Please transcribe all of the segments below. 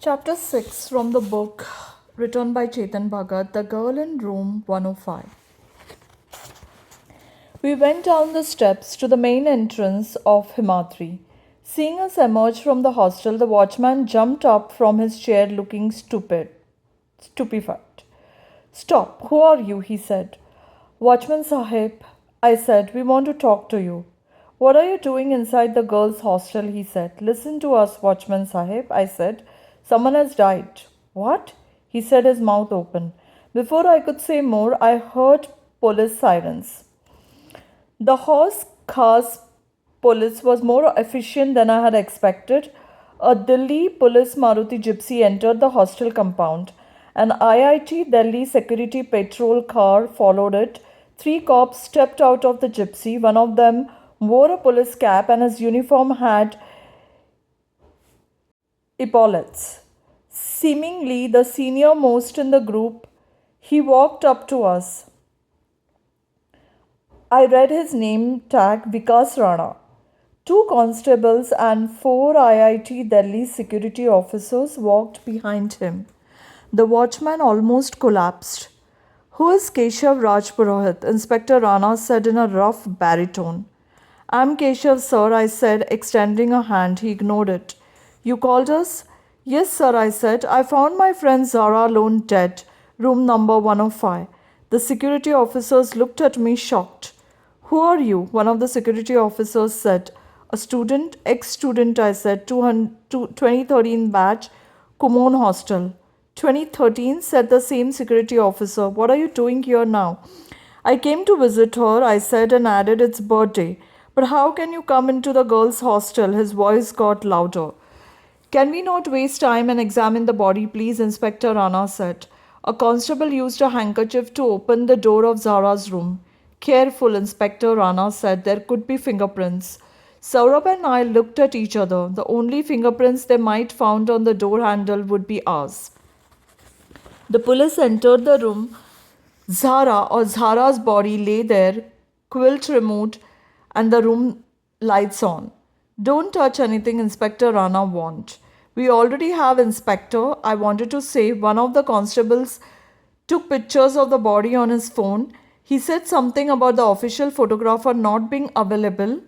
Chapter 6 from the book written by Chetan Bhagat, The Girl in Room 105. We went down the steps to the main entrance of Himatri. Seeing us emerge from the hostel, the watchman jumped up from his chair looking stupefied. Stop, who are you? He said. Watchman Sahib, I said, we want to talk to you. What are you doing inside the girls' hostel? He said. Listen to us, Watchman Sahib, I said. Someone has died. What? He said, his mouth open. Before I could say more, I heard police sirens. The horse cars police was more efficient than I had expected. A Delhi police Maruti gypsy entered the hostel compound. An IIT Delhi security patrol car followed it. Three cops stepped out of the gypsy. One of them wore a police cap and his uniform had epaulets. Seemingly the senior most in the group, he walked up to us. I read his name tag Vikas Rana. Two constables and four IIT Delhi security officers walked behind him. The watchman almost collapsed. Who is Keshav Rajpurohit? Inspector Rana said in a rough baritone. I'm Keshav, sir, I said, extending a hand. He ignored it. You called us? Yes, sir, I said. I found my friend Zara alone dead, room number 105. The security officers looked at me shocked. Who are you? One of the security officers said. A student, ex-student, I said, 2013 batch, Kumon Hostel. 2013, said the same security officer. What are you doing here now? I came to visit her, I said, and added it's birthday. But how can you come into the girls' hostel? His voice got louder. Can we not waste time and examine the body, please? Inspector Rana said. A constable used a handkerchief to open the door of Zara's room. Careful, Inspector Rana said. There could be fingerprints. Saurabh and I looked at each other. The only fingerprints they might found on the door handle would be ours. The police entered the room. Zara's body lay there, quilt removed, and the room lights on. Don't touch anything, Inspector Rana warned. We already have Inspector. I wanted to say one of the constables took pictures of the body on his phone. He said something about the official photographer not being available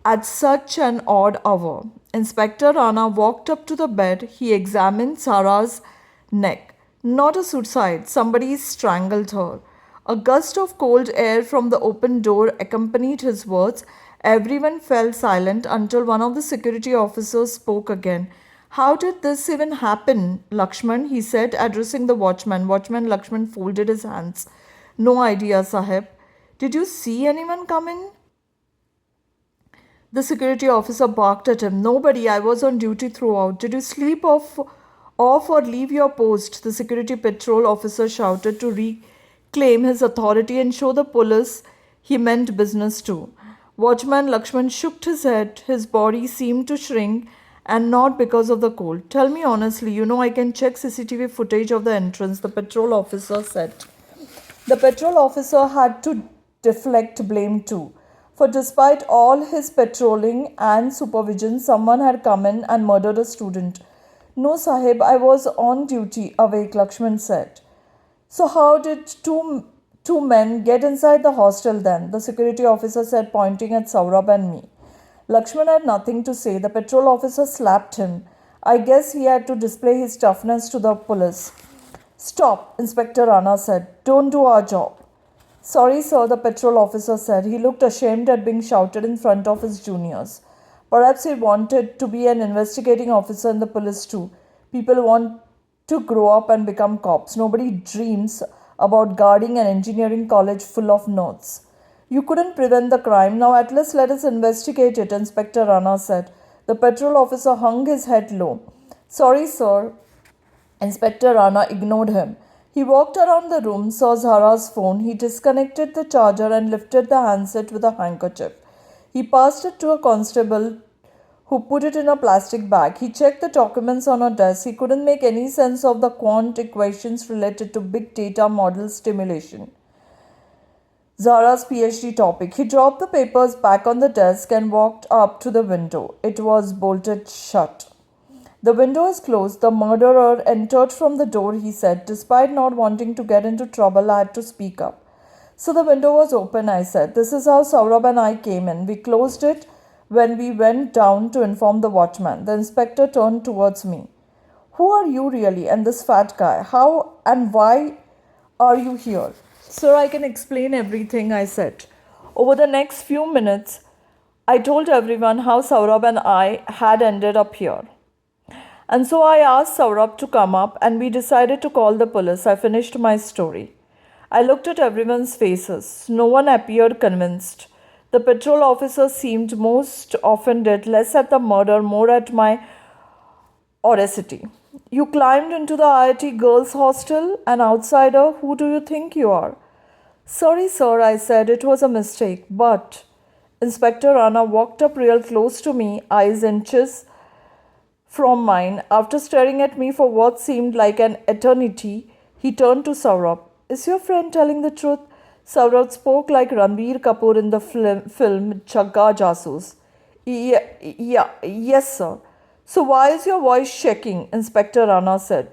at such an odd hour. Inspector Rana walked up to the bed. He examined Zara's neck. Not a suicide. Somebody strangled her. A gust of cold air from the open door accompanied his words. Everyone fell silent until one of the security officers spoke again. How did this even happen, Lakshman? He said, addressing the watchman. Watchman Lakshman folded his hands. No idea, Sahib. Did you see anyone come in? The security officer barked at him. Nobody. I was on duty throughout. Did you sleep off or leave your post? The security patrol officer shouted to reclaim his authority and show the police he meant business too. Watchman Lakshman shook his head. His body seemed to shrink, and not because of the cold. Tell me honestly, I can check CCTV footage of the entrance, the patrol officer said. The patrol officer had to deflect blame too. For despite all his patrolling and supervision, someone had come in and murdered a student. No, Sahib, I was on duty, awake, Lakshman said. So how did two men get inside the hostel then? The security officer said, pointing at Saurabh and me. Lakshman had nothing to say. The patrol officer slapped him. I guess he had to display his toughness to the police. Stop, Inspector Rana said. Don't do our job. Sorry, sir, the patrol officer said. He looked ashamed at being shouted in front of his juniors. Perhaps he wanted to be an investigating officer in the police too. People want to grow up and become cops. Nobody dreams about guarding an engineering college full of nerds. You couldn't prevent the crime. Now at least let us investigate it, Inspector Rana said. The patrol officer hung his head low. Sorry, sir. Inspector Rana ignored him. He walked around the room, saw Zara's phone. He disconnected the charger and lifted the handset with a handkerchief. He passed it to a constable who put it in a plastic bag. He checked the documents on her desk. He couldn't make any sense of the quant equations related to big data model stimulation. Zara's PhD topic. He dropped the papers back on the desk and walked up to the window. It was bolted shut. The window is closed. The murderer entered from the door, he said. Despite not wanting to get into trouble, I had to speak up. So the window was open, I said. This is how Saurabh and I came in. We closed it when we went down to inform the watchman. The inspector turned towards me. Who are you really and this fat guy? How and why are you here? Sir, I can explain everything, I said. Over the next few minutes, I told everyone how Saurabh and I had ended up here. And so I asked Saurabh to come up and we decided to call the police. I finished my story. I looked at everyone's faces. No one appeared convinced. The patrol officer seemed most offended, less at the murder, more at my audacity. You climbed into the IIT girls' hostel, an outsider. Who do you think you are? Sorry, sir, I said. It was a mistake. But Inspector Rana walked up real close to me, eyes inches from mine. After staring at me for what seemed like an eternity, he turned to Saurabh. Is your friend telling the truth? Saurabh spoke like Ranbir Kapoor in the film Chagga Jasoos. Yes, sir. So why is your voice shaking? Inspector Rana said.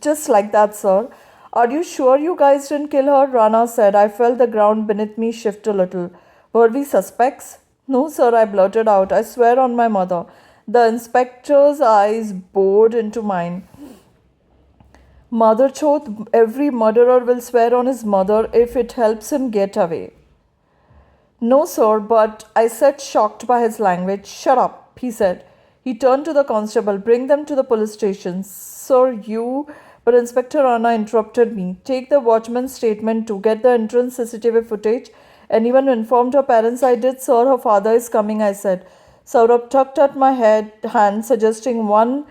Just like that, sir. Are you sure you guys didn't kill her? Rana said. I felt the ground beneath me shift a little. Were we suspects? No, sir, I blurted out. I swear on my mother. The inspector's eyes bored into mine. Mother Chod, every murderer will swear on his mother if it helps him get away. No, sir, but I said, shocked by his language. Shut up, he said. He turned to the constable. Bring them to the police station. Sir, you. But Inspector Rana interrupted me. Take the watchman's statement to get the entrance CCTV footage. Anyone informed her parents? I did, sir. Her father is coming, I said. Saurabh tugged at my hand, suggesting one.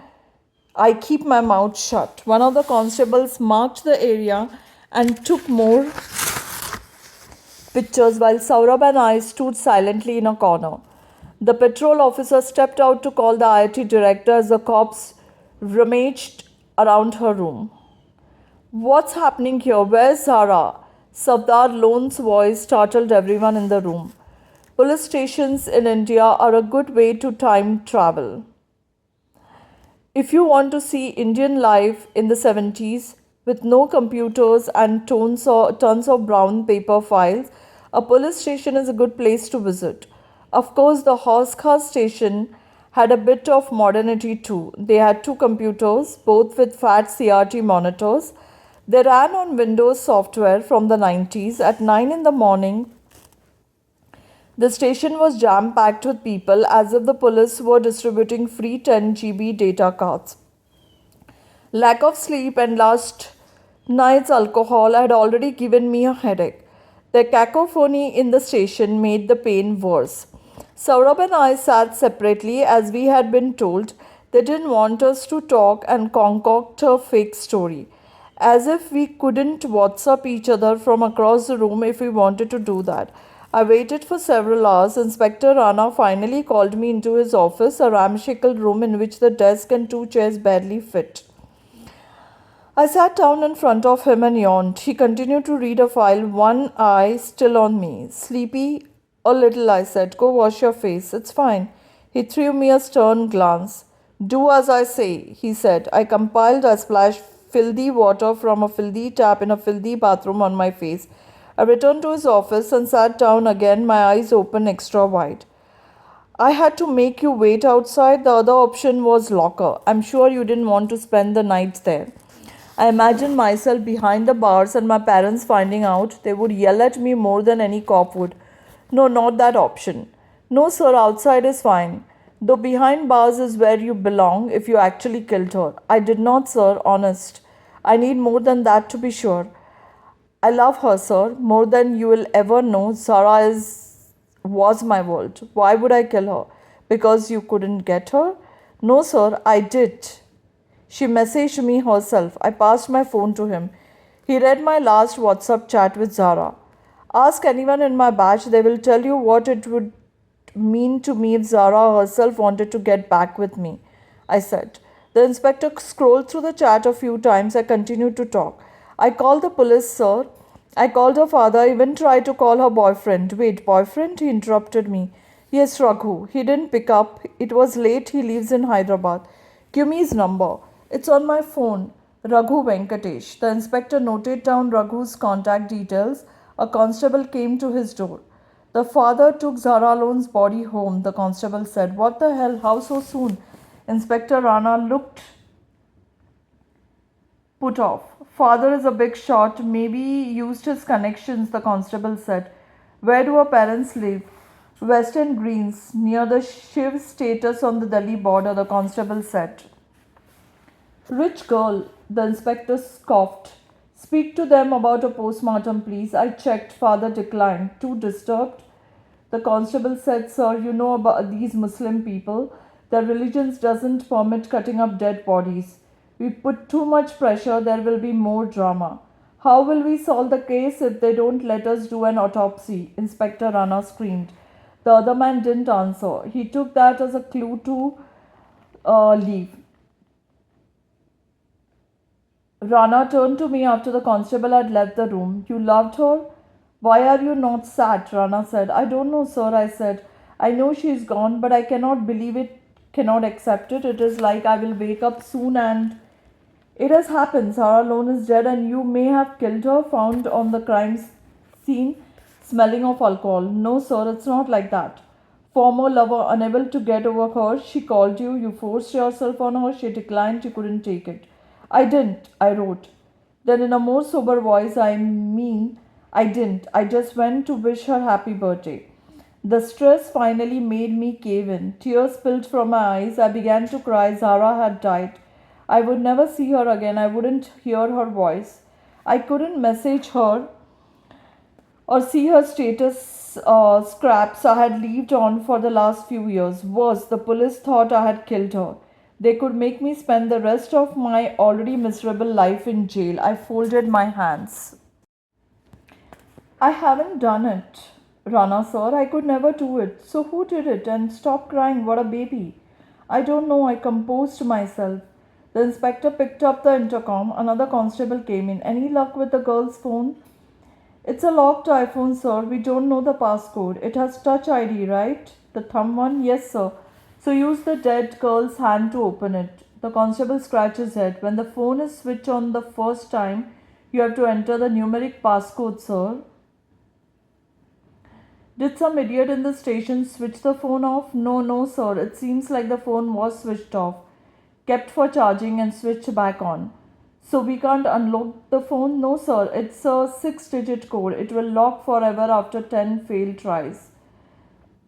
I keep my mouth shut. One of the constables marked the area and took more pictures while Saurabh and I stood silently in a corner. The patrol officer stepped out to call the IIT director as the cops rummaged around her room. What's happening here? Where's Zara? Sardar Lone's voice startled everyone in the room. Police stations in India are a good way to time travel. If you want to see Indian life in the 70s with no computers and tons of brown paper files, a police station is a good place to visit. Of course, the horse car station had a bit of modernity too. They had two computers, both with fat CRT monitors. They ran on Windows software from the 90s. At 9 in the morning, the station was jam-packed with people as if the police were distributing free 10 GB data cards. Lack of sleep and last night's alcohol had already given me a headache. The cacophony in the station made the pain worse. Saurabh and I sat separately as we had been told. They didn't want us to talk and concoct a fake story. As if we couldn't WhatsApp each other from across the room if we wanted to do that. I waited for several hours. Inspector Rana finally called me into his office, a ramshackle room in which the desk and two chairs barely fit. I sat down in front of him and yawned. He continued to read a file, one eye still on me. Sleepy? A little, I said. Go wash your face. It's fine. He threw me a stern glance. Do as I say, he said. I compiled. I splashed filthy water from a filthy tap in a filthy bathroom on my face. I returned to his office and sat down again, my eyes open extra wide. I had to make you wait outside. The other option was locker. I'm sure you didn't want to spend the night there. I imagined myself behind the bars and my parents finding out. They would yell at me more than any cop would. No, not that option. No, sir, outside is fine. Though behind bars is where you belong if you actually killed her. I did not, sir, honest. I need more than that to be sure. I love her, sir, more than you will ever know. Zara was my world. Why would I kill her? Because you couldn't get her? No, sir, I did. She messaged me herself. I passed my phone to him. He read my last WhatsApp chat with Zara. Ask anyone in my batch, they will tell you what it would mean to me if Zara herself wanted to get back with me, I said. The inspector scrolled through the chat a few times. I continued to talk. I called the police, sir. I called her father. I even tried to call her boyfriend. Wait, boyfriend? He interrupted me. Yes, Raghu. He didn't pick up. It was late. He lives in Hyderabad. Give me his number. It's on my phone. Raghu Venkatesh. The inspector noted down Raghu's contact details. A constable came to his door. The father took Zara Lone's body home, the constable said. What the hell? How so soon? Inspector Rana looked put off. Father is a big shot. Maybe he used his connections, the constable said. Where do her parents live? Western Greens, near the Shiv status on the Delhi border, the constable said. Rich girl, the inspector scoffed. Speak to them about a postmortem, please. I checked. Father declined. Too disturbed? The constable said, Sir, you know about these Muslim people. Their religion doesn't permit cutting up dead bodies. We put too much pressure, there will be more drama. How will we solve the case if they don't let us do an autopsy? Inspector Rana screamed. The other man didn't answer. He took that as a clue to leave. Rana turned to me after the constable had left the room. You loved her? Why are you not sad? Rana said. I don't know, sir, I said. I know she is gone, but I cannot believe it, cannot accept it. It is like I will wake up soon and it has happened. Sarah Lone is dead and you may have killed her, found on the crime scene, smelling of alcohol. No, sir, it's not like that. Former lover unable to get over her, she called you, you forced yourself on her, she declined, you couldn't take it. I didn't, I wrote. Then, in a more sober voice, I mean, I didn't. I just went to wish her happy birthday. The stress finally made me cave in. Tears spilled from my eyes. I began to cry. Zara had died. I would never see her again. I wouldn't hear her voice. I couldn't message her or see her status scraps I had lived on for the last few years. Worse, the police thought I had killed her. They could make me spend the rest of my already miserable life in jail. I folded my hands. I haven't done it, Rana sir. I could never do it. So who did it? And stop crying. What a baby. I don't know. I composed myself. The inspector picked up the intercom. Another constable came in. Any luck with the girl's phone? It's a locked iPhone, sir. We don't know the passcode. It has touch ID, right? The thumb one? Yes, sir. So use the dead girl's hand to open it. The constable scratched his head. When the phone is switched on the first time, you have to enter the numeric passcode, sir. Did some idiot in the station switch the phone off? No, no, sir. It seems like the phone was switched off, kept for charging, and switched back on. So we can't unlock the phone? No, sir. It's a 6-digit code. It will lock forever after 10 failed tries.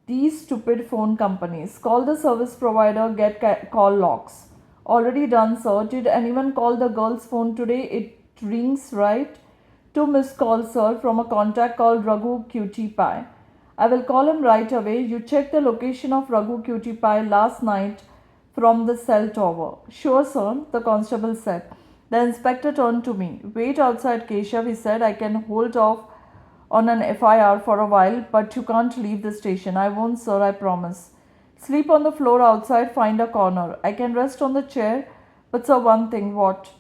These stupid phone companies. Call the service provider, get call locks. Already done, sir. Did anyone call the girl's phone today? It rings, right? 2 missed calls, sir, from a contact called Raghu Cutie Pie. I will call him right away. You checked the location of Raghu Cutie Pie last night from the cell tower. Sure, sir, the constable said. The inspector turned to me. Wait outside, Keshav, he said. I can hold off on an FIR for a while, but you can't leave the station. I won't, sir, I promise. Sleep on the floor outside, find a corner. I can rest on the chair, but sir, one thing, what?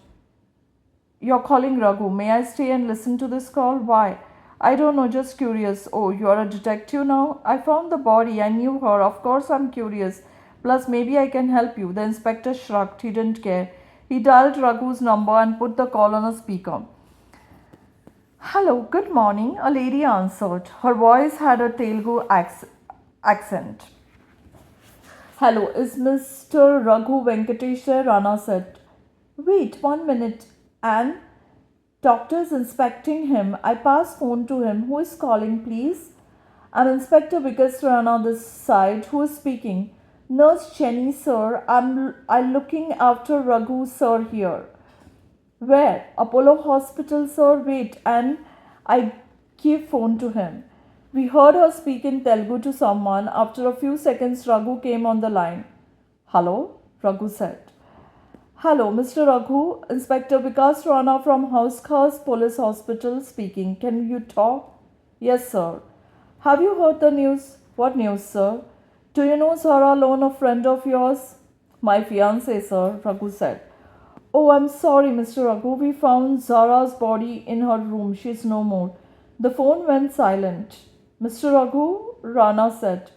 You're calling Raghu. May I stay and listen to this call? Why? I don't know, just curious. Oh, you're a detective now? I found the body. I knew her. Of course, I'm curious. Plus, maybe I can help you. The inspector shrugged. He didn't care. He dialed Raghu's number and put the call on a speaker. Hello, good morning, a lady answered. Her voice had a Telugu accent. Hello, is Mr. Raghu Venkatesh there? Rana said. Wait 1 minute. And doctor's inspecting him. I pass phone to him. Who is calling, please? I'm Inspector Vikas Rana this side. Who is speaking? Nurse Jenny, sir. I'm looking after Raghu, sir, here. Where? Apollo Hospital, sir. Wait, and I give phone to him. We heard her speak in Telugu to someone. After a few seconds, Raghu came on the line. Hello? Raghu said. Hello, Mr. Raghu. Inspector Vikas Rana from Housekhas Police Hospital speaking. Can you talk? Yes, sir. Have you heard the news? What news, sir? Do you know Zara Lone, a friend of yours? My fiancée, sir, Raghu said. Oh, I'm sorry, Mr. Raghu. We found Zara's body in her room. She's no more. The phone went silent. Mr. Raghu, Rana said.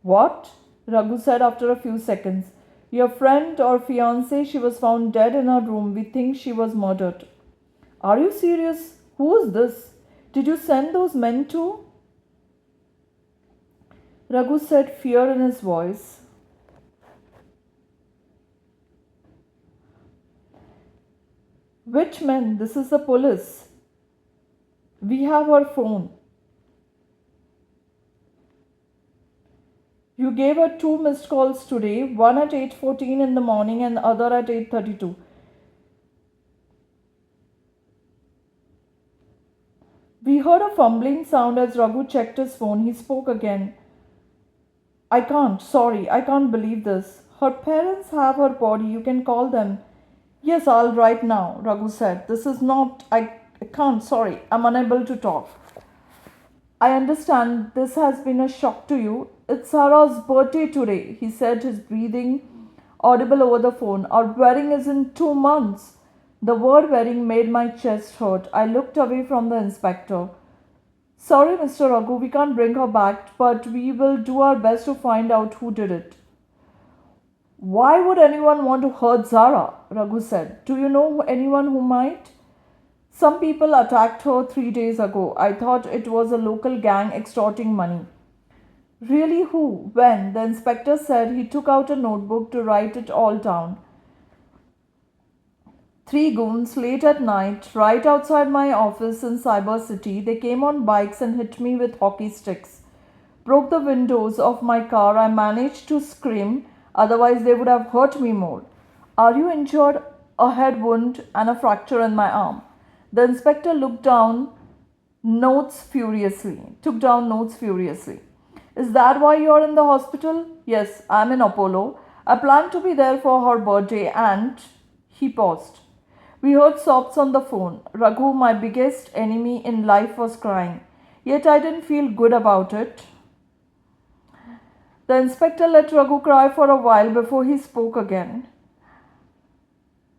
What? Raghu said after a few seconds. Your friend or fiancée, she was found dead in her room. We think she was murdered. Are you serious? Who is this? Did you send those men too? Raghu said, fear in his voice. Which men? This is the police. We have her phone. You gave her two missed calls today, one at 8:14 in the morning and the other at 8:32. We heard a fumbling sound as Raghu checked his phone. He spoke again. I can't believe this. Her parents have her body. You can call them. Yes, I'll right now, Raghu said. This is not. I can't, sorry. I'm unable to talk. I understand this has been a shock to you. It's Sarah's birthday today, he said, his breathing audible over the phone. Our wedding is in 2 months. The word wedding made my chest hurt. I looked away from the inspector. Sorry, Mr. Raghu, we can't bring her back, but we will do our best to find out who did it. Why would anyone want to hurt Zara? Raghu said. Do you know anyone who might? Some people attacked her 3 days ago. I thought it was a local gang extorting money. Really, who? When? The inspector said. He took out a notebook to write it all down. 3 goons late at night, right outside my office in Cyber City. They came on bikes and hit me with hockey sticks. Broke the windows of my car. I managed to scream, otherwise, they would have hurt me more. Are you injured? A head wound and a fracture in my arm. The inspector took down notes furiously. Is that why you're in the hospital? Yes, I'm in Apollo. I planned to be there for her birthday and. He paused. We heard sobs on the phone. Raghu, my biggest enemy in life, was crying. Yet I didn't feel good about it. The inspector let Raghu cry for a while before he spoke again.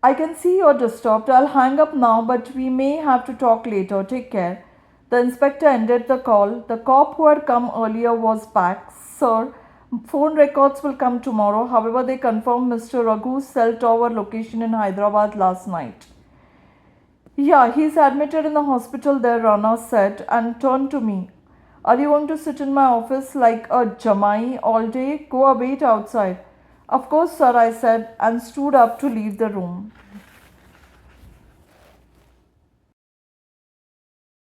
I can see you're disturbed. I'll hang up now, but we may have to talk later. Take care. The inspector ended the call. The cop who had come earlier was back. Sir, phone records will come tomorrow. However, they confirmed Mr. Raghu's cell tower location in Hyderabad last night. Yeah, he's admitted in the hospital there, Rana said and turned to me. Are you going to sit in my office like a jamai all day? Go wait outside. Of course, sir, I said and stood up to leave the room.